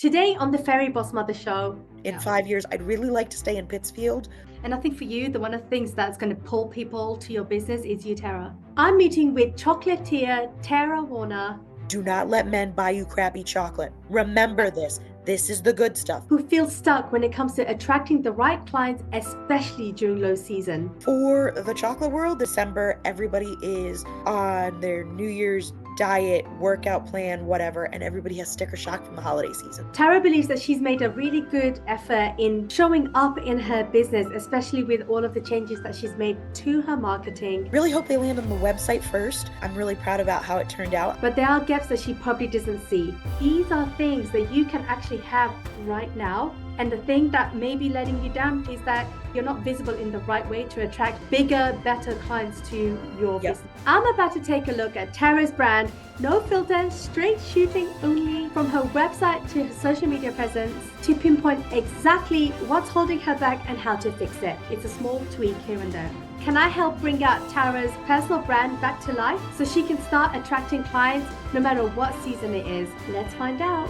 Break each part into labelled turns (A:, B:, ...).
A: Today on the Fairy Boss Mother Show.
B: In 5 years, I'd really like to stay in Pittsfield.
A: And I think for you, one of the things that's going to pull people to your business is you, Tarah. I'm meeting with chocolatier Tarah Warner,
B: Do not let men buy you crappy chocolate. Remember this. This is the good stuff.
A: who feels stuck when it comes to attracting the right clients, especially during low season.
B: For the chocolate world, December, everybody is on their New Year's diet, workout plan, whatever, and everybody has sticker shock from the holiday season.
A: Tarah believes that she's made a really good effort in showing up in her business, especially with all of the changes that she's made to her marketing.
B: Really hope they land on the website first. I'm really proud about how it turned out.
A: But there are gaps that she probably doesn't see. These are things that you can actually have right now. And the thing that may be letting you down is that you're not visible in the right way to attract bigger, better clients to your business. I'm about to take a look at Tarah's brand, no filter, straight shooting only, from her website to her social media presence, to pinpoint exactly what's holding her back and how to fix it. It's a small tweak here and there. Can I help bring out Tarah's personal brand back to life so she can start attracting clients no matter what season it is? Let's find out.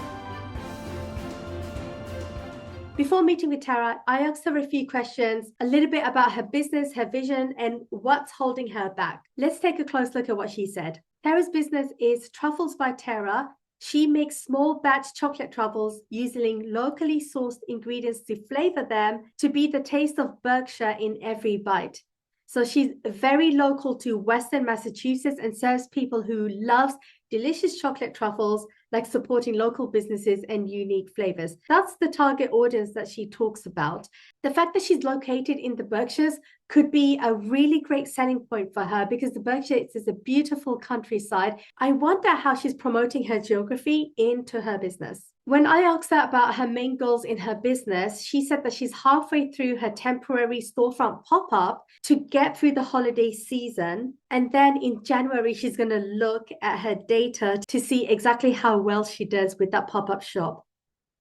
A: Before meeting with Tarah, I asked her a few questions, a little bit about her business, her vision, and what's holding her back. Let's take a close look at what she said. Tarah's business is Truffles by Tarah. She makes small batch chocolate truffles using locally sourced ingredients to flavor them to be the taste of Berkshire in every bite. So she's very local to Western Massachusetts and serves people who loves delicious chocolate truffles, like supporting local businesses and unique flavors. That's the target audience that she talks about. The fact that she's located in the Berkshires could be a really great selling point for her because the Berkshires is a beautiful countryside. I wonder how she's promoting her geography into her business. When I asked her about her main goals in her business, she said that she's halfway through her temporary storefront pop-up to get through the holiday season. And then in January, she's going to look at her data to see exactly how well she does with that pop-up shop.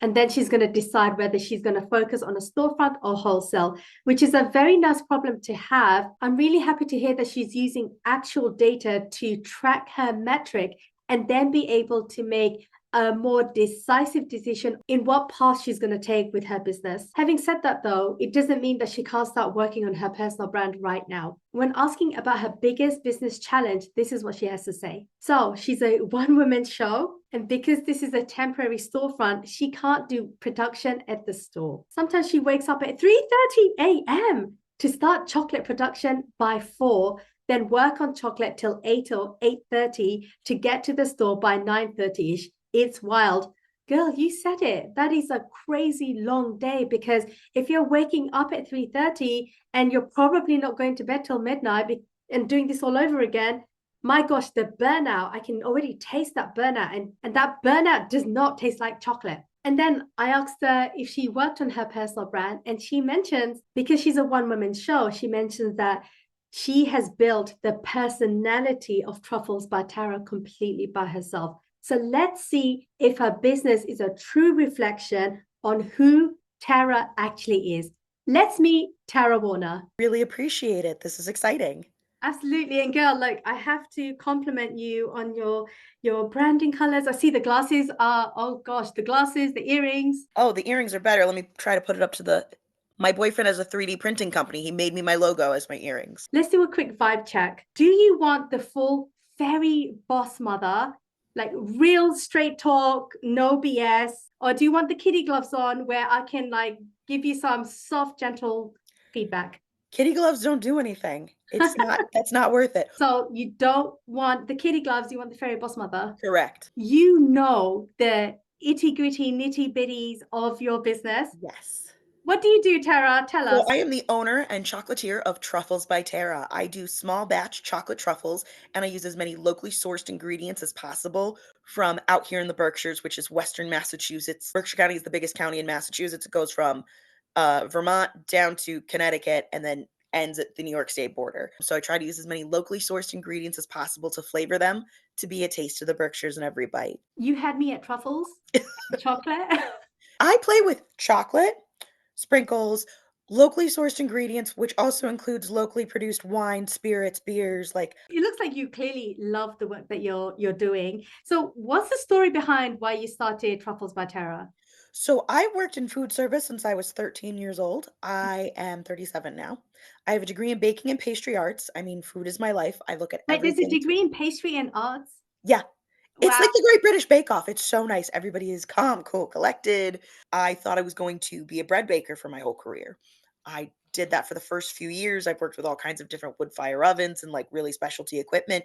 A: And then she's going to decide whether she's going to focus on a storefront or wholesale, which is a very nice problem to have. I'm really happy to hear that she's using actual data to track her metric and then be able to make a more decisive decision in what path she's going to take with her business. Having said that, though, it doesn't mean that she can't start working on her personal brand right now. When asking about her biggest business challenge, this is what she has to say. So she's a one-woman show, and because this is a temporary storefront, she can't do production at the store. Sometimes she wakes up at 3:30 a.m. to start chocolate production by 4, then work on chocolate till 8 or 8:30 to get to the store by 9:30ish. It's wild. Girl, you said it. That is a crazy long day, because if you're waking up at 3:30 and you're probably not going to bed till midnight and doing this all over again, my gosh, the burnout, I can already taste that burnout. And that burnout does not taste like chocolate. And then I asked her if she worked on her personal brand, and she mentions, because she's a one-woman show, she mentions that she has built the personality of Truffles by Tarah completely by herself. So let's see if her business is a true reflection on who Tarah actually is. Let's meet Tarah Warner.
B: Really appreciate it. This is exciting.
A: Absolutely. And girl, look, I have to compliment you on your branding colors. I see the glasses are, oh gosh, the glasses, the earrings.
B: Oh, the earrings are better. Let me try to put it up to my boyfriend has a 3D printing company. He made me my logo as my earrings.
A: Let's do a quick vibe check. Do you want the full fairy boss mother, like real straight talk, no BS? Or do you want the kitty gloves on where I can like give you some soft, gentle feedback?
B: Kitty gloves don't do anything. That's not worth it.
A: So you don't want the kitty gloves, you want the fairy boss mother?
B: Correct.
A: You know the itty gritty nitty bitties of your business.
B: Yes.
A: What do you do, Tarah? Tell us.
B: Well, I am the owner and chocolatier of Truffles by Tarah. I do small batch chocolate truffles, and I use as many locally sourced ingredients as possible from out here in the Berkshires, which is Western Massachusetts. Berkshire County is the biggest county in Massachusetts. It goes from Vermont down to Connecticut and then ends at the New York State border. So I try to use as many locally sourced ingredients as possible to flavor them to be a taste of the Berkshires in every bite.
A: You had me at truffles, chocolate.
B: I play with chocolate, sprinkles, locally sourced ingredients, which also includes locally produced wine, spirits, beers. Like,
A: It looks like you clearly love the work that you're doing. So what's the story behind why you started Truffles by Tarah?
B: So I worked in food service since I was 13 years old. I am 37 now. I have a degree in baking and pastry arts. I mean, food is my life. I look at
A: Wait, there's a
B: everything through.
A: degree in pastry and arts?
B: Yeah, it's
A: Wow.
B: like the Great British Bake Off. It's so nice. Everybody is calm, cool, collected. I thought I was going to be a bread baker for my whole career. I did that for the first few years. I've worked with all kinds of different wood fire ovens and like really specialty equipment.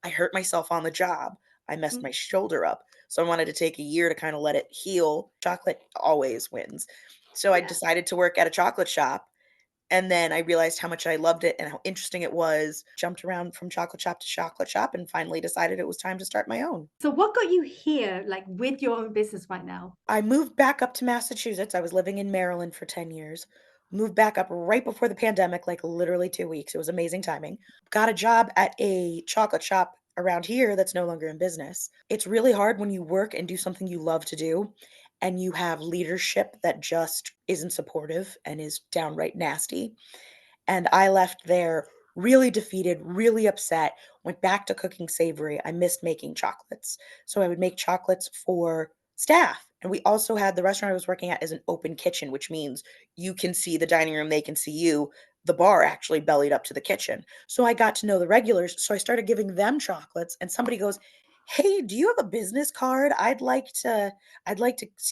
B: I hurt myself on the job. I messed
A: Mm,
B: my shoulder up. So I wanted to take a year to kind of let it heal. Chocolate always wins. So I
A: yeah.
B: decided to work at a chocolate shop, and then I realized how much I loved it and how interesting it was. Jumped around from chocolate shop and finally decided it was time to start my own.
A: So what got you here, like with your own business right now?
B: I moved back up to Massachusetts. I was living in Maryland for 10 years. Moved back up right before the pandemic, like literally 2 weeks. It was amazing timing. Got a job at a chocolate shop around here that's no longer in business. It's really hard when you work and do something you love to do and you have leadership that just isn't supportive and is downright nasty. And I left there really defeated, really upset, went back to cooking savory. I missed making chocolates. So I would make chocolates for staff. And we also had the restaurant I was working at is an open kitchen, which means you can see the dining room, they can see you. The bar actually bellied up to the kitchen. So I got to know the regulars. So I started giving them chocolates and somebody goes, "Hey, do you have a business card? I'd like to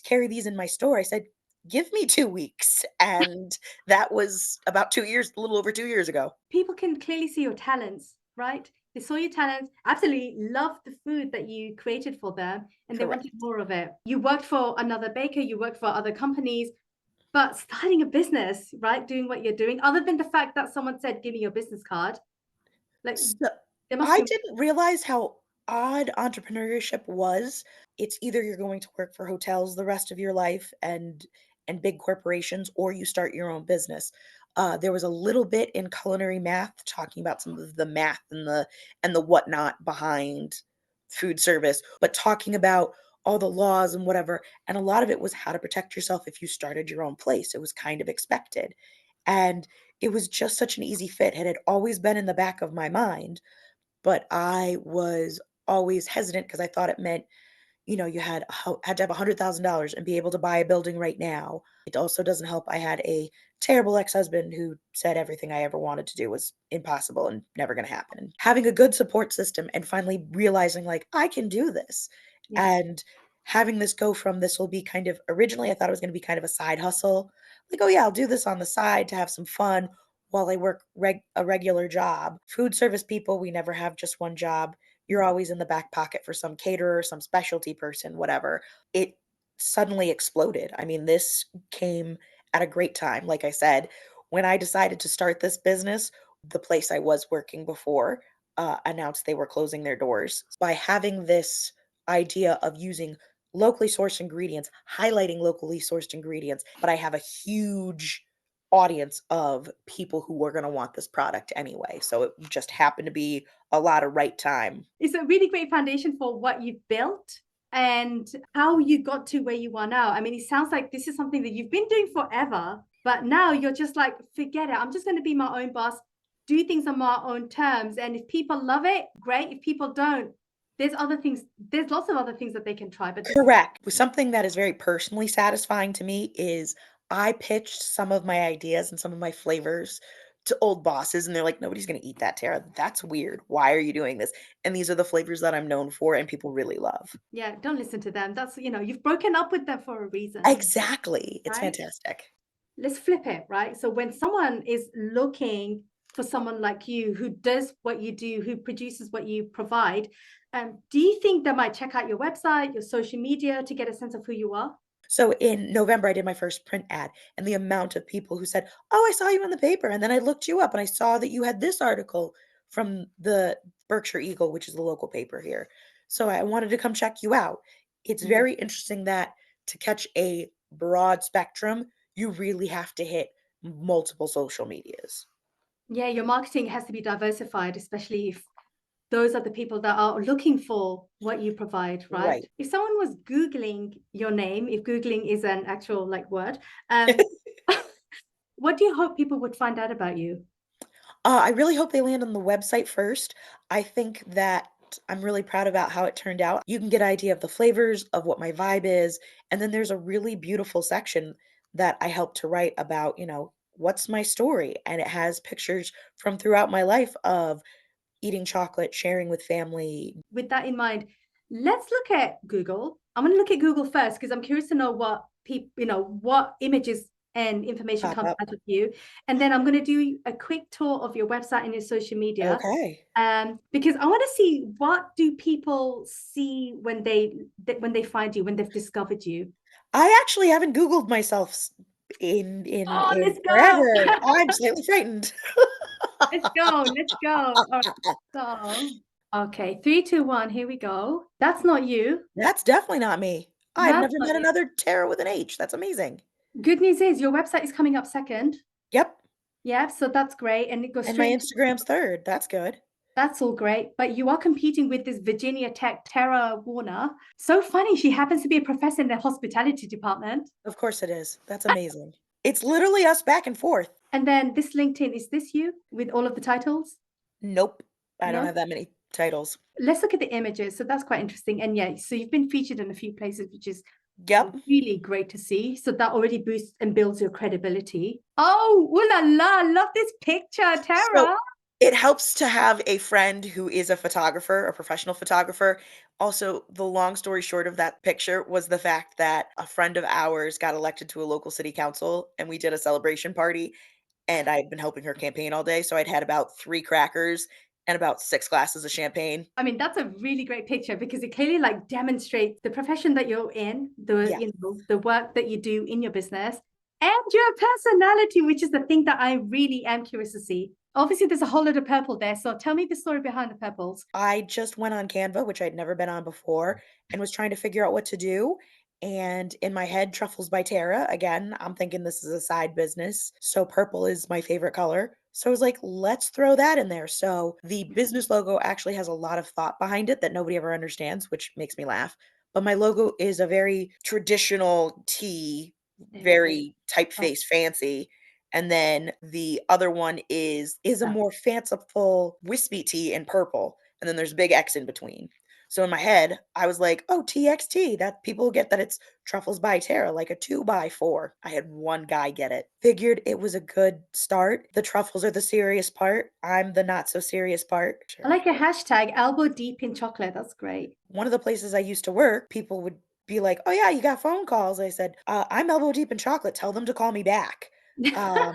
B: carry these in my store." I said, "Give me 2 weeks." And that was about 2 years, a little over 2 years ago.
A: People can clearly see your talents, right? They saw your talents, absolutely loved the food that you created for them, and they wanted
B: Correct.
A: more of it. You worked for another baker, you worked for other companies, but starting a business, right? Doing what you're doing, other than the fact that someone said, "Give me your business card," like
B: So,
A: there must
B: I
A: be.
B: didn't realize how odd entrepreneurship was. It's either you're going to work for hotels the rest of your life and big corporations, or you start your own business. There was a little bit in culinary math talking about some of the math and the whatnot behind food service, but talking about all the laws and whatever, and a lot of it was how to protect yourself if you started your own place. It was kind of expected. And it was just such an easy fit. It had always been in the back of my mind, but I was always hesitant because I thought it meant, you had to have $100,000 and be able to buy a building right now. It also doesn't help I had a terrible ex-husband who said everything I ever wanted to do was impossible and never gonna happen. Having a good support system and finally realizing, like, I can do this,
A: Yeah.
B: and having this go from this will be kind of originally, I thought it was gonna be kind of a side hustle, like, "Oh, yeah, I'll do this on the side to have some fun while I work a regular job." Food service people, we never have just one job. You're always in the back pocket for some caterer, some specialty person, whatever. It suddenly exploded. I mean, this came at a great time. Like I said, when I decided to start this business, the place I was working before announced they were closing their doors. By having this idea of using locally sourced ingredients, highlighting locally sourced ingredients, but I have a huge audience of people who were going to want this product anyway. So it just happened to be a lot of right time.
A: It's a really great foundation for what you've built and how you got to where you are now. I mean, it sounds like this is something that you've been doing forever, but now you're just like, forget it. I'm just going to be my own boss, do things on my own terms. And if people love it, great. If people don't, there's other things, there's lots of other things that they can try. But this,
B: Correct. Something that is very personally satisfying to me is I pitched some of my ideas and some of my flavors to old bosses, and they're like, "Nobody's gonna eat that, Tara. That's weird. Why are you doing this?" And these are the flavors that I'm known for and people really love.
A: yeah, don't listen to them. That's, you've broken up with them for a reason,
B: Exactly. It's
A: right?
B: fantastic.
A: Let's flip it, right? So when someone is looking for someone like you who does what you do, who produces what you provide, do you think they might check out your website, your social media to get a sense of who you are?
B: So in November, I did my first print ad, and the amount of people who said, "Oh, I saw you in the paper, and then I looked you up and I saw that you had this article from the Berkshire Eagle, which is the local paper here. So I wanted to come check you out." It's
A: Mm.
B: very interesting that to catch a broad spectrum, you really have to hit multiple social medias.
A: Yeah, your marketing has to be diversified, especially if those are the people that are looking for what you provide, right?
B: Right.
A: If someone was Googling your name, if Googling is an actual like word, um, what do you hope people would find out about you?
B: I really hope they land on the website first. I think that out. I'm really proud about how it turned out. You can get an idea of the flavors, of what my vibe is, and then there's a really beautiful section that I helped to write about, what's my story? And it has pictures from throughout my life of eating chocolate, sharing with family.
A: With that in mind, let's look at Google. I'm going to look at Google first because I'm curious to know what people, what images and information
B: Pop
A: comes
B: up.
A: out of you. And then I'm going to do a quick tour of your website and your social media.
B: Okay.
A: Because I want to see what do people see when they find you, when they've discovered you.
B: I actually haven't Googled myself
A: Oh,
B: in
A: let's go.
B: forever. I'm slightly frightened.
A: Let's go. Let's go. All right. So, okay, three, two, one. Here we go. That's not you.
B: That's definitely not me. I've
A: That's
B: never
A: not
B: met
A: you.
B: another Tara with an H. That's amazing.
A: Good news is your website is coming up second.
B: Yep.
A: Yeah, so that's great. And it goes
B: And my
A: straight into
B: Instagram's third. That's good.
A: that's all great. But you are competing with this Virginia Tech Tarah Warner. So funny. She happens to be a professor in the hospitality department.
B: Of course it is. That's amazing. It's literally us back and forth.
A: And then this LinkedIn, is this you with all of the titles?
B: Nope. I don't
A: No?
B: have that many titles.
A: Let's look at the images. So that's quite interesting. And yeah, so you've been featured in a few places, which is
B: Yep.
A: really great to see. So that already boosts and builds your credibility. Oh, ooh la la, love this picture,
B: So
A: Tara.
B: it helps to have a friend who is a photographer, a professional photographer. Also, the long story short of that picture was the fact that a friend of ours got elected to a local city council and we did a celebration party. And I'd been helping her campaign all day, so I'd had about 3 crackers and about 6 glasses of champagne.
A: I mean, that's a really great picture because it clearly like demonstrates the profession that you're in, the
B: Yes.
A: the work that you do in your business, and your personality, which is the thing that I really am curious to see. Obviously, there's a whole lot of purple there. So tell me the story behind the purples.
B: I just went on Canva, which I'd never been on before, and was trying to figure out what to do, and in my head, Truffles by Tara, again, I'm thinking this is a side business, so purple is my favorite color, so I was like, "Let's throw that in there." So, the business logo actually has a lot of thought behind it that nobody ever understands, which makes me laugh, but my logo is a very traditional T,
A: There it is.
B: very
A: Oh,
B: typeface fancy, and then the other one is a
A: that.
B: more fanciful wispy tea in purple, and then there's a big X in between. So in my head, I was like, "Oh, TXT, that people get that it's Truffles by Tara, like a 2 by 4." I had one guy get it. Figured it was a good start. The truffles are the serious part. I'm the not so serious part.
A: I
B: Sure.
A: like a hashtag elbow deep in chocolate. That's great.
B: One of the places I used to work, people would be like, "Oh yeah, you got phone calls." I said, I'm elbow deep in chocolate. Tell them to call me back." Um,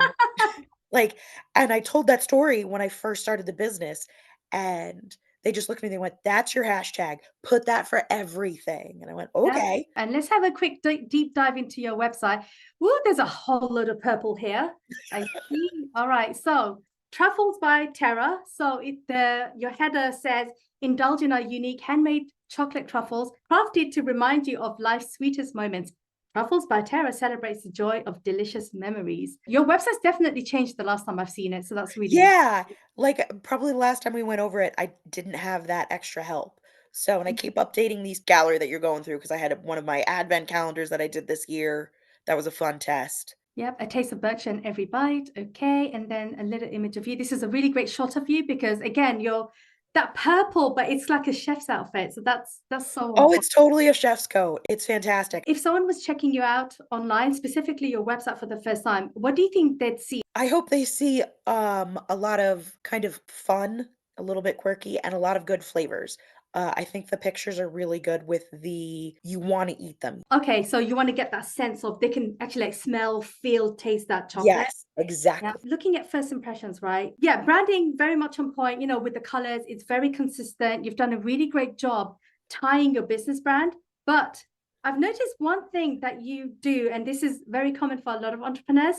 B: Like, and I told that story when I first started the business, and they just looked at me, they went, "That's your hashtag. Put that for everything." And I went,
A: Yeah.
B: "Okay."
A: And let's have a quick deep dive into your website. Ooh, there's a whole lot of purple here. I see. All right. So Truffles by Terra. So your header says, indulge in our unique handmade chocolate truffles, crafted to remind you of life's sweetest moments. Truffles by Terra celebrates the joy of delicious memories. Your website's definitely changed the last time I've seen it. So that's really
B: Yeah, like, probably the last time we went over it, I didn't have that extra help. So, and I keep updating these gallery that you're going through because I had one of my advent calendars that I did this year. That was a fun test.
A: Yep, a taste of Berkshire in every bite. Okay, and then a little image of you. This is a really great shot of you because again, you're that purple, but it's like a chef's outfit. So that's so on
B: Oh,
A: point.
B: it's totally a chef's coat. It's fantastic.
A: If someone was checking you out online, specifically your website for the first time, what do you think they'd see?
B: I hope they see, a lot of kind of fun, a little bit quirky, and a lot of good flavors. I think the pictures are really good with the you wanna eat them.
A: Okay, so you want to get that sense of they can actually like smell, feel, taste that chocolate.
B: Yes,
A: Yeah,
B: exactly.
A: looking at first impressions, right? Yeah, branding very much on point, with the colors, it's very consistent. You've done a really great job tying your business brand. But I've noticed one thing that you do, and this is very common for a lot of entrepreneurs,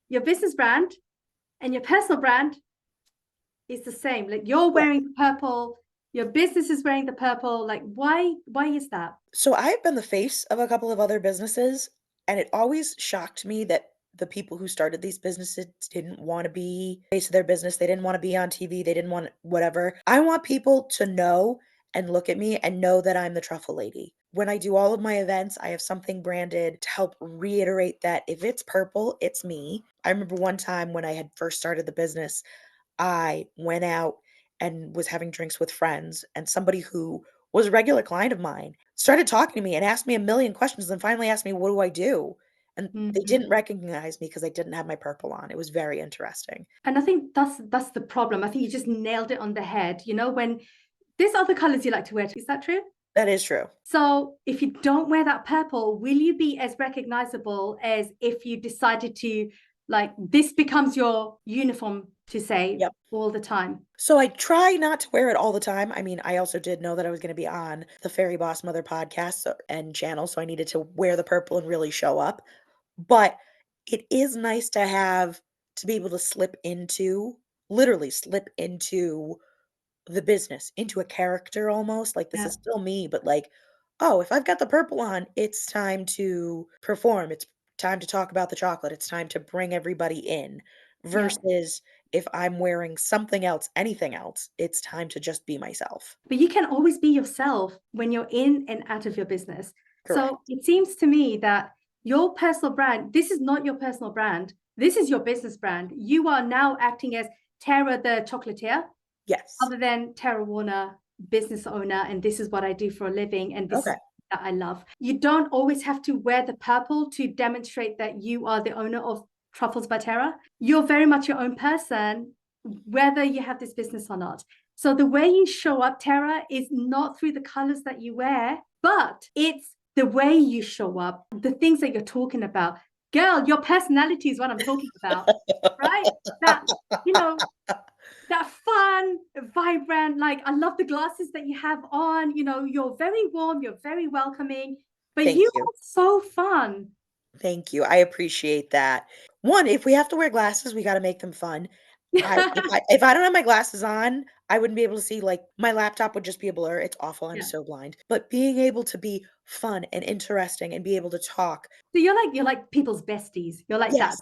A: your business brand and your personal brand is the same. Like you're
B: Yes.
A: wearing the purple, your business is wearing the purple. Like why is that?
B: So I've been the face of a couple of other businesses, and it always shocked me that the people who started these businesses didn't wanna be face of their business, they didn't wanna be on TV, they didn't want whatever. I want people to know and look at me and know that I'm the truffle lady. When I do all of my events, I have something branded to help reiterate that if it's purple, it's me. I remember one time when I had first started the business, I went out and was having drinks with friends, and somebody who was a regular client of mine started talking to me and asked me a million questions and finally asked me, "What do I do?" And they
A: Mhm.
B: didn't recognize me because I didn't have my purple on. It was very interesting.
A: And I think that's the problem. I think you just nailed it on the head. When there's other colors you like to wear, is that true?
B: That is true.
A: So if you don't wear that purple, will you be as recognizable as if you decided to, like, this becomes your uniform to say
B: Yep.
A: all the time?
B: So I try not to wear it all the time. I mean, I also did know that I was gonna be on the Fairy Boss Mother podcast, and channel, so I needed to wear the purple and really show up. But it is nice to be able to slip into literally slip into the business, into a character almost, like, this
A: Yeah.
B: is still me, but, like, "Oh, if I've got the purple on, it's time to perform, it's time to talk about the chocolate, it's time to bring everybody in,"
A: Yeah.
B: versus if I'm wearing something else, anything else, it's time to just be myself.
A: But you can always be yourself when you're in and out of your business. So
B: Correct.
A: it seems to me that your personal brand, this is not your personal brand. This is your business brand. You are now acting as Tara the chocolatier,
B: Yes.
A: other than Tarah Warner, business owner, and this is what I do for a living, and this is
B: Okay.
A: that I love. You don't always have to wear the purple to demonstrate that you are the owner of Truffles by Tara. You're very much your own person, whether you have this business or not. So the way you show up, Tara, is not through the colors that you wear, but it's the way you show up, the things that you're talking about. Girl, your personality is what I'm talking about, right? That, you know, that fun, vibrant, like I love the glasses that you have on. You're very warm, you're very welcoming, but
B: Thank
A: you
B: you.
A: are so fun.
B: Thank you, I appreciate that. 1, if we have to wear glasses, we gotta make them fun. If I don't have my glasses on, I wouldn't be able to see, like, my laptop would just be a blur, it's awful, I'm
A: Yeah.
B: so blind. But being able to be fun and interesting and be able to talk.
A: So you're like people's besties. You're like that,
B: Yes,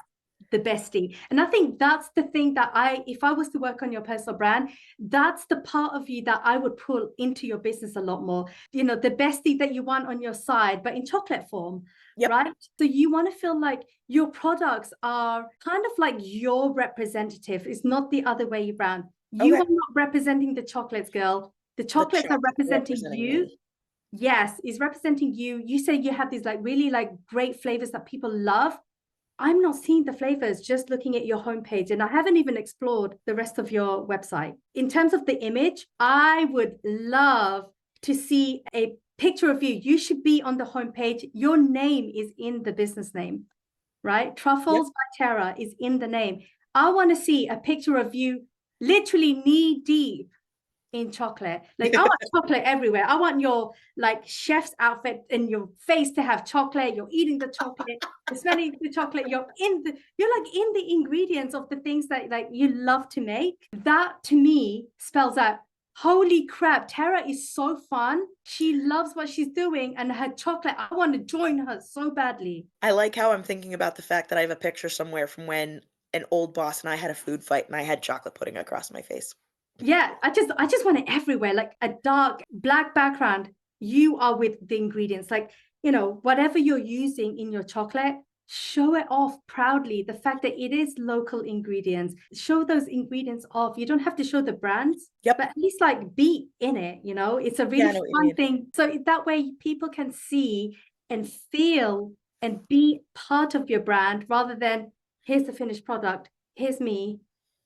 A: the bestie. And I think that's the thing that if I was to work on your personal brand, that's the part of you that I would pull into your business a lot more. The bestie that you want on your side, but in chocolate form,
B: yep,
A: right? So you want to feel like your products are kind of like your representative. It's not the other way around. You
B: okay.
A: are not representing the chocolates, girl. The
B: The
A: chocolates are
B: chocolates are
A: representing
B: representing
A: you.
B: me.
A: Yes, is representing you. You say you have these like really like great flavors that people love. I'm not seeing the flavors just looking at your homepage, and I haven't even explored the rest of your website. In terms of the image, I would love to see a picture of you. You should be on the homepage. Your name is in the business name, right?
B: Yep.
A: Truffles by Tara is in the name. I want to see a picture of you literally knee deep in chocolate. Like I want chocolate everywhere. I want your like chef's outfit and your face to have chocolate. You're eating the chocolate, you're smelling the chocolate, you're like in the ingredients of the things that like you love to make. That to me spells out, holy crap, Tara is so fun. She loves what she's doing, and her chocolate, I want to join her so badly.
B: I like how I'm thinking about the fact that I have a picture somewhere from when an old boss and I had a food fight and I had chocolate pudding across my face.
A: Yeah, I just want it everywhere, like a dark black background. You are with the ingredients, like whatever you're using in your chocolate, show it off proudly. The fact that it is local ingredients, show those ingredients off. You don't have to show the brands, but
B: Yep.
A: at least like be in it. It's a
B: Yeah,
A: really
B: I know what you
A: fun
B: mean.
A: thing. So that way people can see and feel and be part of your brand rather than here's the finished product, here's me,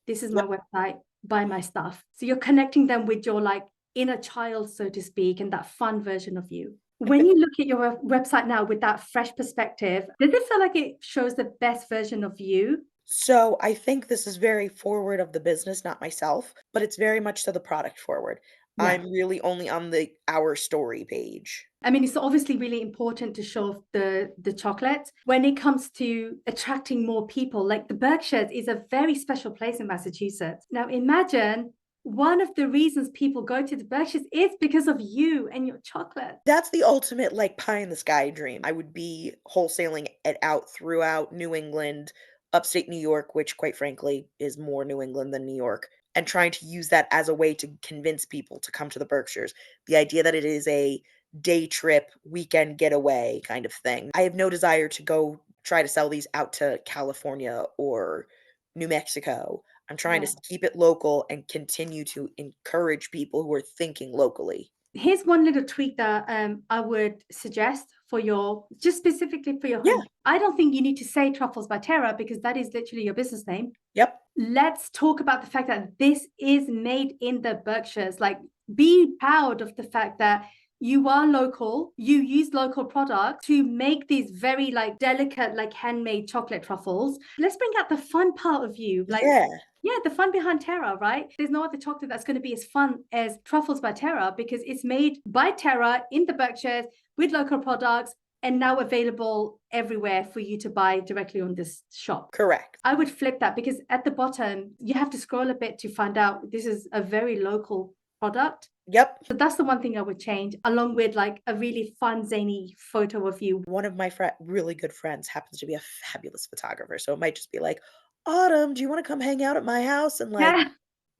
A: this is my
B: Yep.
A: website, buy my stuff. So you're connecting them with your like inner child, so to speak, and that fun version of you. When you look at your website now with that fresh perspective, does it feel like it shows the best version of you?
B: So I think this is very forward of the business, not myself, but it's very much to the product forward.
A: Yeah.
B: I'm really only on the our story page.
A: I mean, it's obviously really important to show off the chocolate when it comes to attracting more people. Like the Berkshires is a very special place in Massachusetts. Now, imagine one of the reasons people go to the Berkshires is because of you and your chocolate.
B: That's the ultimate, like, pie in the sky dream. I would be wholesaling it out throughout New England, upstate New York, which quite frankly is more New England than New York, and trying to use that as a way to convince people to come to the Berkshires. The idea that it is a day trip, weekend getaway kind of thing. I have no desire to go try to sell these out to California or New Mexico. I'm trying to
A: Yeah.
B: keep it local and continue to encourage people who are thinking locally.
A: Here's one little tweak that I would suggest for your, just specifically for your
B: Yeah.
A: home. I don't think you need to say Truffles by Tara because that is literally your business name.
B: Yep.
A: Let's talk about the fact that this is made in the Berkshires. Like, be proud of the fact that you are local, you use local products to make these very like delicate, like handmade chocolate truffles. Let's bring out the fun part of you. Like,
B: Yeah.
A: yeah, the fun behind Terra, right? There's no other chocolate that's going to be as fun as Truffles by Terra because it's made by Terra in the Berkshires with local products and now available everywhere for you to buy directly on this shop.
B: Correct.
A: I would flip that because at the bottom, you have to scroll a bit to find out this is a very local product.
B: Yep.
A: So that's the one thing I would change, along with like a really fun, zany photo of you.
B: One of my really good friends happens to be a fabulous photographer, so it might just be like, "Autumn, do you wanna come hang out at my house and, like,
A: Yeah.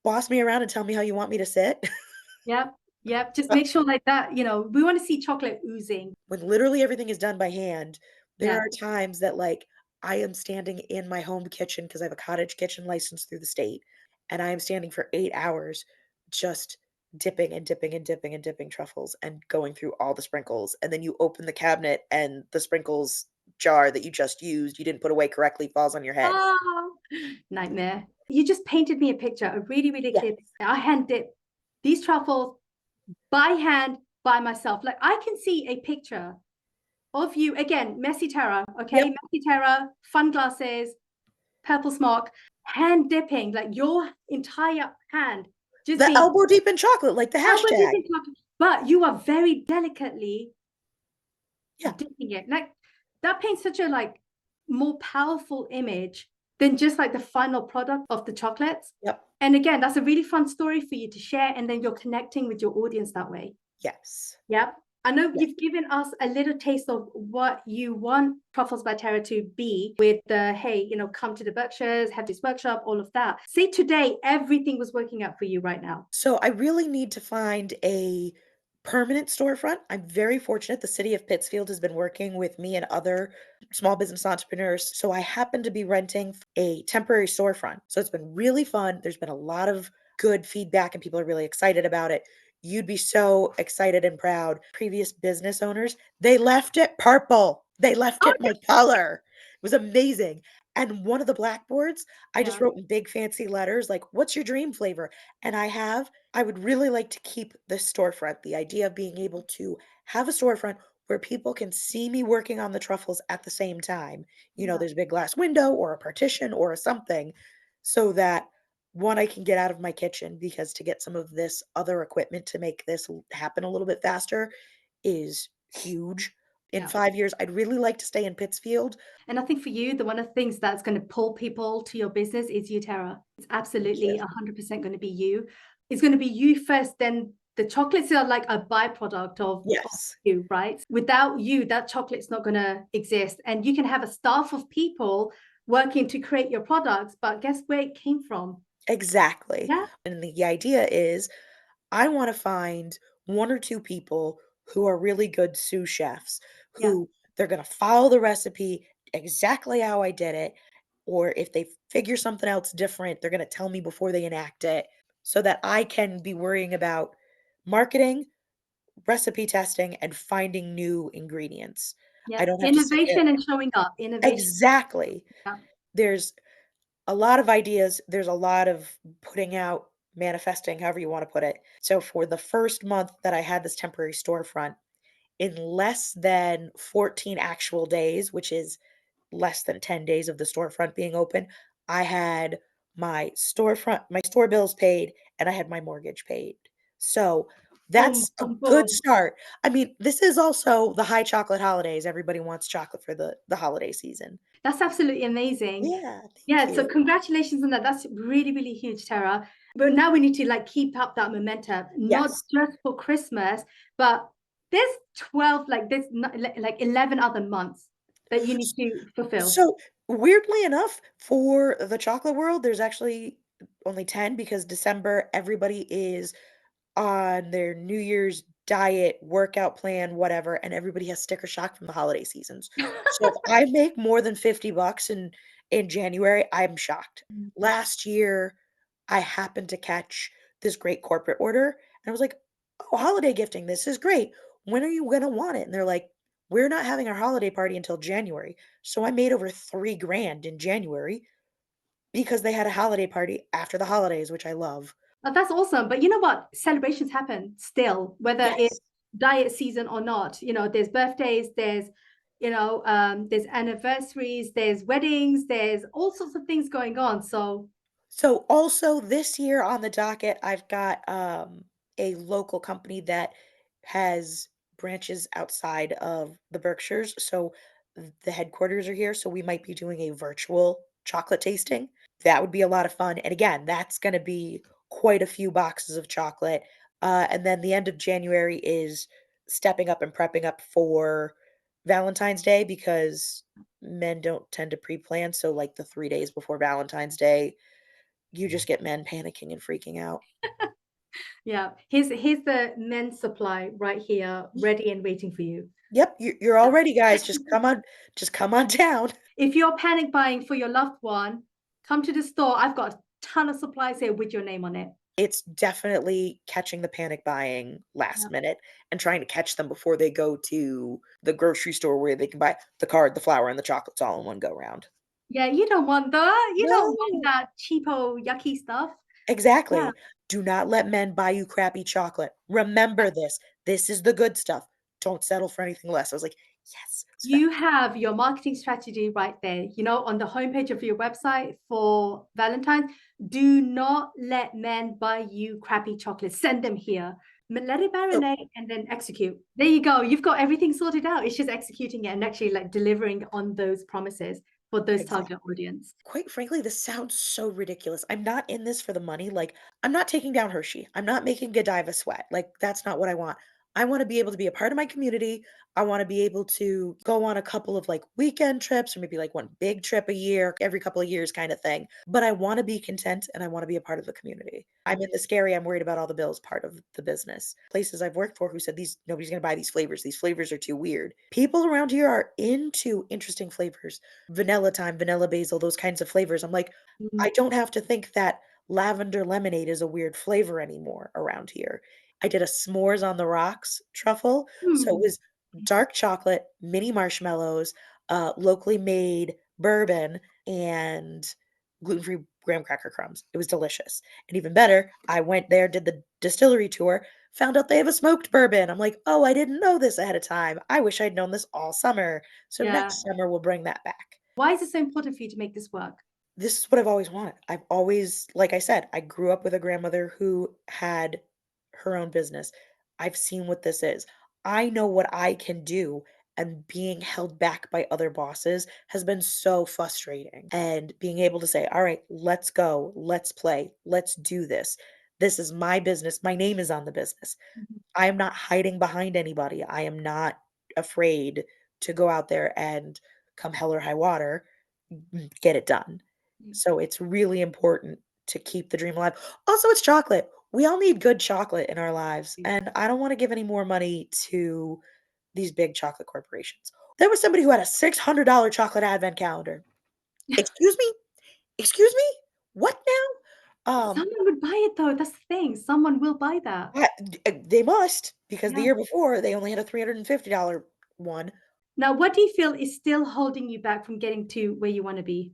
B: boss me around and tell me how you want me to sit?"
A: Yep. Yep. Just make sure like that, we want to see chocolate oozing.
B: When literally everything is done by hand, there
A: Yeah.
B: are times that, like, I am standing in my home kitchen because I have a cottage kitchen license through the state, and I am standing for 8 hours just dipping and dipping and dipping and dipping truffles and going through all the sprinkles, and then you open the cabinet and the sprinkles jar that you just used, you didn't put away correctly, falls on your head.
A: Oh, nightmare. You just painted me a picture, a really, really
B: Yeah.
A: clear picture. I hand dip these truffles by hand by myself. Like I can see a picture of you again, messy Tara, okay?
B: Yep.
A: Messy Tara, fun glasses, purple smock, hand dipping, like your entire hand just
B: The
A: being
B: elbow deep in chocolate, like the
A: elbow deep
B: hashtag.
A: in chocolate, but you are very delicately
B: Yeah.
A: dipping it. Like that paints such a like more powerful image than just like the final product of the chocolates.
B: Yep.
A: And again, that's a really fun story for you to share. And then you're connecting with your audience that way.
B: Yes.
A: Yep. I know
B: Yeah.
A: you've given us a little taste of what you want Truffles by Tara to be with the, hey, come to the Berkshires, have this workshop, all of that. Say today, everything was working out for you right now.
B: So I really need to find a permanent storefront. I'm very fortunate. The city of Pittsfield has been working with me and other small business entrepreneurs. So I happen to be renting a temporary storefront. So it's been really fun. There's been a lot of good feedback and people are really excited about it. You'd be so excited and proud. Previous business owners, they left it purple. They left
A: Oh,
B: it my color. It was amazing. And one of the blackboards, I just
A: yeah.
B: wrote in big fancy letters, like, what's your dream flavor? And I would really like to keep the storefront, the idea of being able to have a storefront where people can see me working on the truffles at the same time.
A: Yeah.
B: There's a big glass window or a partition or a something so that one, I can get out of my kitchen because to get some of this other equipment to make this happen a little bit faster is huge. In
A: Yeah.
B: 5 years, I'd really like to stay in Pittsfield.
A: And I think for you, the one of the things that's going to pull people to your business is you, Tara. It's
B: Thank you.
A: absolutely 100% going to be you. It's going to be you first, then the chocolates are like a byproduct of
B: Yes,
A: you, right? Without you, that chocolate's not going to exist. And you can have a staff of people working to create your products, but guess where it came from?
B: exactly.
A: Yeah,
B: And the idea is I wanna find 1 or 2 people who are really good sous chefs,
A: yeah,
B: who they're gonna follow the recipe exactly how I did it, or if they figure something else different, they're gonna tell me before they enact it, so that I can be worrying about marketing, recipe testing, and finding new ingredients. I
A: yeah.
B: don't have to sit there.
A: Innovation and showing up. Innovation.
B: Exactly.
A: Yeah,
B: There's a lot of ideas, there's a lot of putting out, manifesting, however you wanna put it. So for the first month that I had this temporary storefront, in less than 14 actual days, which is less than 10 days of the storefront being open, I had my store bills paid, and I had my mortgage paid. So,
A: boom,
B: that's a
A: boom,
B: good
A: boom.
B: start. I mean, this is also the high chocolate holidays, everybody wants chocolate for the holiday season.
A: That's absolutely amazing.
B: Yeah, thank
A: Yeah, so
B: you.
A: congratulations on that. That's really, really huge, Tara. But now we need to like keep up that momentum, not
B: Yes.
A: just for Christmas, but there's 12, like there's like 11 other months that you need to fulfill.
B: So, weirdly enough, for the chocolate world, there's actually only 10 because December, everybody is on their New Year's diet, workout plan, whatever, and everybody has sticker shock from the holiday seasons. So if I make more than 50 bucks in January, I'm shocked.
A: Mm.
B: Last year, I happened to catch this great corporate order, and I was like, "Oh, holiday gifting, this is great. When are you gonna want it?" And they're like, "We're not having our holiday party until January." So I made over 3 grand in January because they had a holiday party after the holidays, which I love.
A: Oh, that's awesome. But you know what? Celebrations happen still, whether it's
B: Yes.
A: diet season or not. There's birthdays, there's anniversaries, there's weddings, there's all sorts of things going on. So
B: So also this year on the docket, I've got a local company that has branches outside of the Berkshires. So the headquarters are here. So we might be doing a virtual chocolate tasting. That would be a lot of fun. And again, that's going to be quite a few boxes of chocolate. And then the end of January is stepping up and prepping up for Valentine's Day because men don't tend to pre-plan. So like the 3 days before Valentine's Day, you just get men panicking and freaking out.
A: yeah, here's the men's supply right here, ready and waiting for you.
B: Yep, you're all
A: Yeah.
B: ready, guys. Just come on down.
A: If you're panic buying for your loved one, come to the store. I've got a ton of supplies here with your name on it.
B: It's definitely catching the panic buying
A: Yeah.
B: last minute and trying to catch them before they go to the grocery store where they can buy the card, the flour, and the chocolates all in one go round.
A: Yeah, you don't want that. You don't want
B: No.
A: that cheapo, yucky stuff. Yeah.
B: Exactly. Do not let men buy you crappy chocolate. Remember this. This is the good stuff. Don't settle for anything less. I was like, "Yes." It's
A: You have your marketing strategy right there. On the homepage of your website for Valentine's, do not let men buy you crappy chocolate. Send them here. Let it
B: so
A: marinate and then execute. There you go. You've got everything sorted out. It's just executing it and actually like delivering on those promises for those
B: exactly.
A: target audience.
B: Quite frankly, this sounds so ridiculous. I'm not in this for the money. Like, I'm not taking down Hershey. I'm not making Godiva sweat. Like, that's not what I want. I want to be able to be a part of my community. I want to be able to go on a couple of like weekend trips or maybe like one big trip a year, every couple of years kind of thing. But I want to be content and I want to be a part of the community. I'm in the scary, I'm worried about all the bills part of the business. Places I've worked for who said these nobody's gonna buy these flavors. These flavors are too weird. People around here are into interesting flavors, vanilla thyme, vanilla basil, those kinds of flavors. I'm like,
A: Mm.
B: I don't have to think that lavender lemonade is a weird flavor anymore around here. I did a s'mores on the rocks truffle. So it
A: Mm.
B: was dark chocolate, mini marshmallows, locally made bourbon, and gluten-free graham cracker crumbs. It was delicious. And even better, I went there, did the distillery tour, found out they have a smoked bourbon. I'm like, oh, I didn't know this ahead of time. I wish I'd known this all summer. So
A: Yeah.
B: next summer we'll bring that back.
A: Why is it so important for you to make this work?
B: This is what I've always wanted. I've always, like I said, I grew up with a grandmother who had her own business. I've seen what this is. I know what I can do, and being held back by other bosses has been so frustrating. And being able to say, all right, let's go, let's play, let's do this. This is my business. My name is on the business.
A: Mhm.
B: I am not hiding behind anybody. I am not afraid to go out there and come hell or high water, get it done.
A: Yeah.
B: So it's really important to keep the dream alive. Also, it's chocolate. We all need good chocolate in our lives, and I don't want to give any more money to these big chocolate corporations. There was somebody who had a $600 chocolate advent calendar. Excuse me? Excuse me? What now?
A: Someone would buy it though. That's the thing. Someone will buy that.
B: They must because the
A: Yeah.
B: year before they only had a $350 one.
A: Now, what do you feel is still holding you back from getting to where you want to be?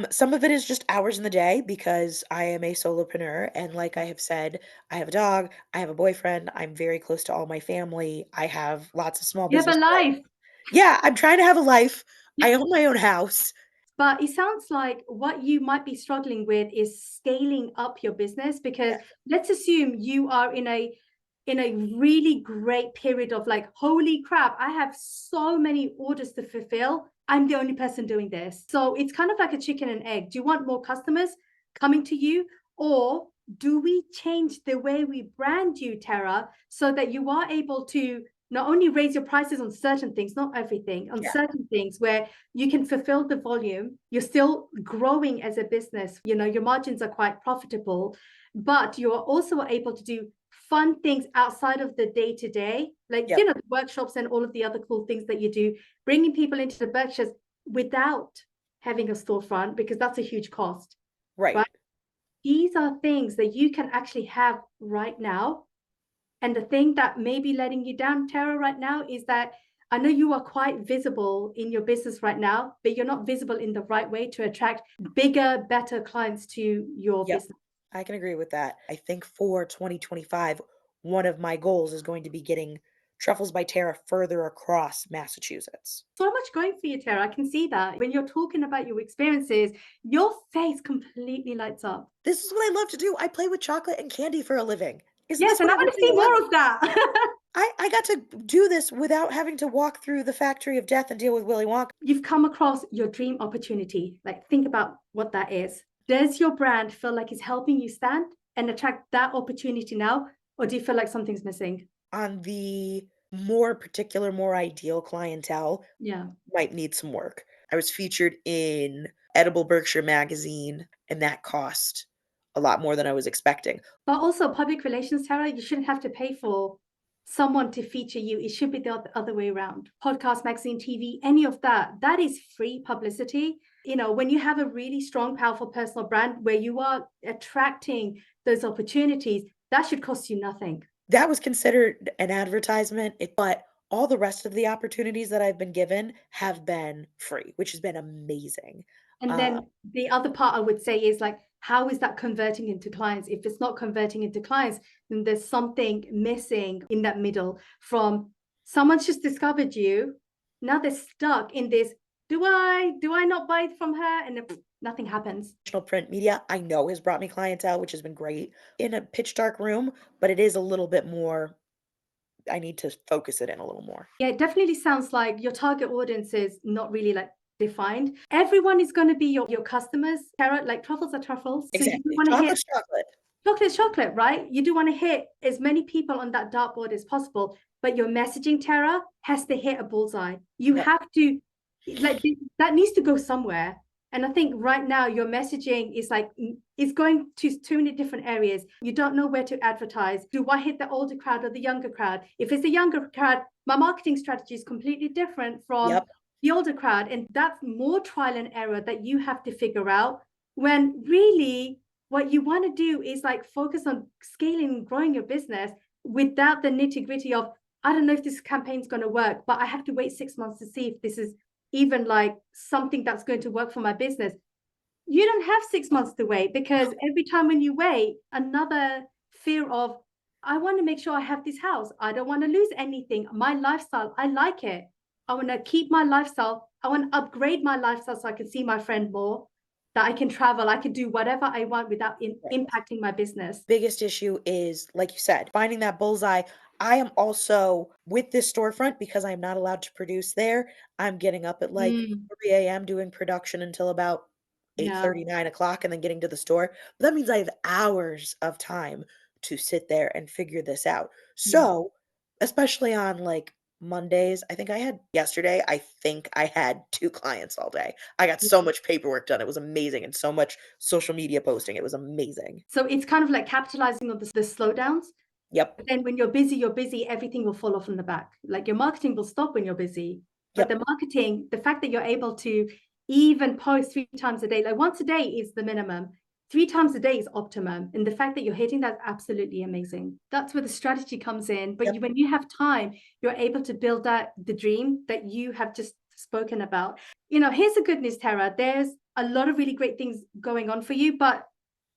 B: Some of it is just hours in the day because I am a solopreneur, and like I have said, I have a dog, I have a boyfriend, I'm very close to all my family, I have lots of small
A: You have a
B: business
A: life.
B: friends. Yeah, I'm trying to have a life. I own my own house.
A: But it sounds like what you might be struggling with is scaling up your business because
B: Yeah,
A: let's assume you are in a really great period of like, holy crap, I have so many orders to fulfill. I'm the only person doing this. So it's kind of like a chicken and egg. Do you want more customers coming to you? Or do we change the way we brand you, Tara, so that you are able to not only raise your prices on certain things, not everything, on
B: yeah,
A: certain things where you can fulfill the volume, you're still growing as a business, your margins are quite profitable, but you're also able to do fun things outside of the day to day, like,
B: yep,
A: the workshops and all of the other cool things that you do, bringing people into the Berkshires without having a storefront because that's a huge cost,
B: Right.
A: right? These are things that you can actually have right now. And the thing that may be letting you down, Tara, right now is that I know you are quite visible in your business right now, but you're not visible in the right way to attract bigger, better clients to your
B: Yep.
A: business.
B: I can agree with that. I think for 2025, one of my goals is going to be getting Truffles by Tara further across Massachusetts.
A: So much going for you, Tara. I can see that. When you're talking about your experiences, your face completely lights up.
B: This is what I love to do. I play with chocolate and candy for a living. Isn't
A: Yes,
B: this
A: and
B: what
A: I want to
B: everybody
A: see
B: wants?
A: more of that.
B: I got to do this without having to walk through the factory of death and deal with Willy Wonka.
A: You've come across your dream opportunity. Like, think about what that is. Does your brand feel like it's helping you stand and attract that opportunity now? Or do you feel like something's missing?
B: On the more particular, more ideal clientele,
A: Yeah.
B: might need some work. I was featured in Edible Berkshire magazine, and that cost a lot more than I was expecting.
A: But also, public relations, Tara, you shouldn't have to pay for someone to feature you. It should be the other way around. Podcast, magazine, TV, any of that, that is free publicity. You know, when you have a really strong, powerful personal brand where you are attracting those opportunities, that should cost you nothing.
B: That was considered an advertisement, but all the rest of the opportunities that I've been given have been free, which has been amazing.
A: And
B: Uh,
A: then the other part I would say is like, how is that converting into clients? If it's not converting into clients, then there's something missing in that middle from someone's just discovered you. Now they're stuck in this, do I not buy it from her? And then nothing happens.
B: traditional print media, I know has brought me clientele, which has been great in a pitch dark room, but it is a little bit more, I need to focus it in a little more.
A: Yeah, it definitely sounds like your target audience is not really like defined. Everyone is going to be your customers, Carrot, like truffles are truffles. So you
B: Exactly.
A: want to hit
B: Chocolate's chocolate.
A: chocolate's chocolate, right? You do want to hit as many people on that dartboard as possible, but your messaging, Tara, has to hit a bullseye. You
B: Yep.
A: have to, like, that needs to go somewhere. And I think right now your messaging is like, it's going to too many different areas. You don't know where to advertise. Do I hit the older crowd or the younger crowd? If it's the younger crowd, my marketing strategy is completely different from
B: Yep.
A: the older crowd. And that's more trial and error that you have to figure out when really what you want to do is like focus on scaling and growing your business without the nitty gritty of, I don't know if this campaign is going to work, but I have to wait 6 months to see if this is even like something that's going to work for my business. You don't have 6 months to wait because every time when you wait, another fear of, I want to make sure I have this house. I don't want to lose anything. My lifestyle, I like it. I want to keep my lifestyle. I want to upgrade my lifestyle so I can see my friend more, that I can travel, I can do whatever I want without
B: Right.
A: impacting my business.
B: Biggest issue is, like you said, finding that bullseye. I am also with this storefront because I'm not allowed to produce there. I'm getting up at like
A: Mm,
B: 3 a.m. doing production until about
A: yeah.
B: 8:30, 9 o'clock, and then getting to the store. But that means I have hours of time to sit there and figure this out.
A: Yeah.
B: So, especially on like Mondays, I think I had yesterday, I think I had 2 clients all day. I got so much paperwork done. It was amazing, and so much social media posting. It was amazing.
A: So it's kind of like capitalizing on the slowdowns.
B: Yep.
A: But then when you're busy, everything will fall off in the back. Like your marketing will stop when you're busy. But
B: Yep.
A: the marketing, the fact that you're able to even post 3 times a day, like once a day is the minimum. 3 times a day is optimum. And the fact that you're hitting that's absolutely amazing. That's where the strategy comes in. But
B: Yep.
A: when you have time, you're able to build that the dream that you have just spoken about. You know, here's the good news, Tara. There's a lot of really great things going on for you, but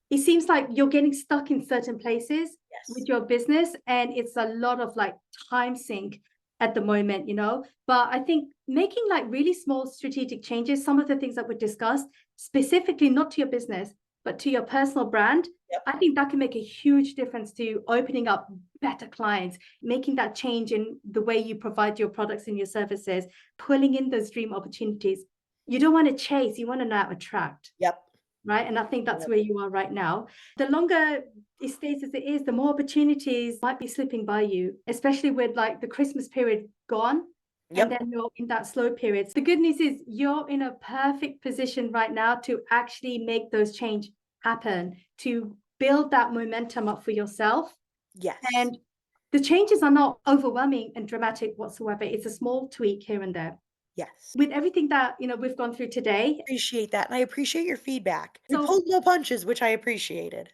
A: it seems like you're getting stuck in certain places with
B: Yes.
A: your business, and it's a lot of like time sink at the moment, you know. But I think making like really small strategic changes, some of the things that were discussed, specifically not to your business but to your personal brand,
B: Yep.
A: I think that can make a huge difference to opening up better clients, making that change in the way you provide your products and your services, pulling in those dream opportunities. You don't want to chase, you want to now attract,
B: Yep.
A: right? And I think that's
B: Yep.
A: where you are right now. The longer it stays as it is, the more opportunities might be slipping by you, especially with like the Christmas period gone. And
B: Yep.
A: then you're in that slow period. The good news is you're in a perfect position right now to actually make those change happen, to build that momentum up for yourself.
B: Yes.
A: And the changes are not overwhelming and dramatic whatsoever. It's a small tweak here and there.
B: Yes.
A: With everything that, we've gone through today.
B: Appreciate that, and I appreciate your feedback. You
A: So
B: pulled no punches, which I appreciated.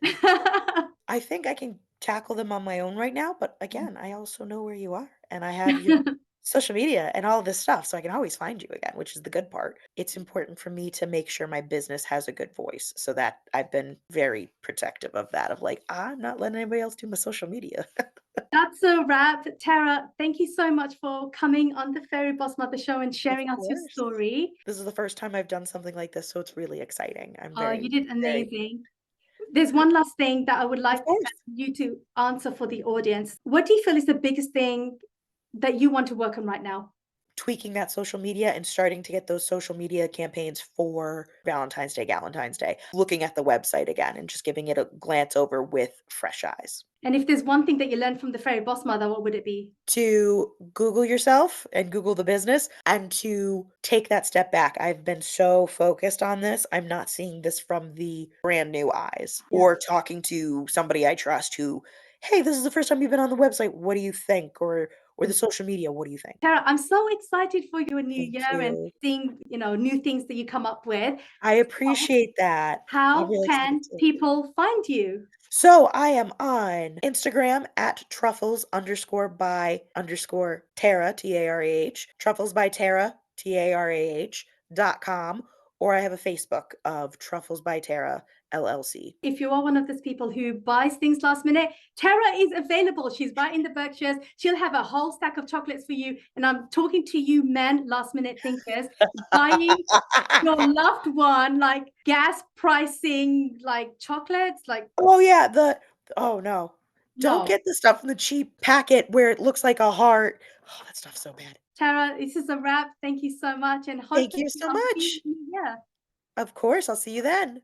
B: I think I can tackle them on my own right now, but again, I also know where you are, and I have your social media and all of this stuff, so I can always find you again, which is the good part. It's important for me to make sure my business has a good voice, so that I've been very protective of that, of like, I'm not letting anybody else do my social media.
A: That's a wrap. Tara, thank you so much for coming on the Fairy Boss Mother Show and
B: Of
A: sharing us your
B: course.
A: story.
B: This is the first time I've done something like this, so it's really exciting. I'm
A: Oh, you
B: very,
A: did
B: very
A: amazing. There's one last thing that I would
B: Of
A: like
B: course.
A: you to answer for the audience. What do you feel is the biggest thing that you want to work on right now?
B: Tweaking that social media and starting to get those social media campaigns for Valentine's Day, Galentine's Day, looking at the website again and just giving it a glance over with fresh eyes.
A: And if there's one thing that you learned from the Fairy Boss Mother, what would it be?
B: To Google yourself and Google the business and to take that step back. I've been so focused on this. I'm not seeing this from the brand new eyes
A: Yeah.
B: or talking to somebody I trust who, hey, this is the first time you've been on the website. What do you think? Or the social media, what do you think?
A: Tara, I'm so excited for your new
B: Thank
A: year and
B: you.
A: seeing, new things that you come up with.
B: I appreciate that. I'm
A: How
B: really excited
A: can
B: too.
A: people find you?
B: So I am on Instagram at truffles underscore by underscore Tarah, Tarah, truffles by Tarah, Tarah.com, or I have a Facebook of Truffles by Tarah, LLC.
A: If you are one of those people who buys things last minute, Tara is available. She's right in the Berkshires. She'll have a whole stack of chocolates for you. And I'm talking to you, men, last minute thinkers, buying your loved one like gas pricing, like chocolates, like
B: Oh yeah, oh no. Don't
A: no.
B: get the stuff in the cheap packet where it looks like a heart. Oh, that stuff's so bad.
A: Tara, this is a wrap. Thank you so much. And
B: Thank
A: hopefully
B: you so
A: I'll see
B: much.
A: you. Yeah.
B: Of course, I'll see you then.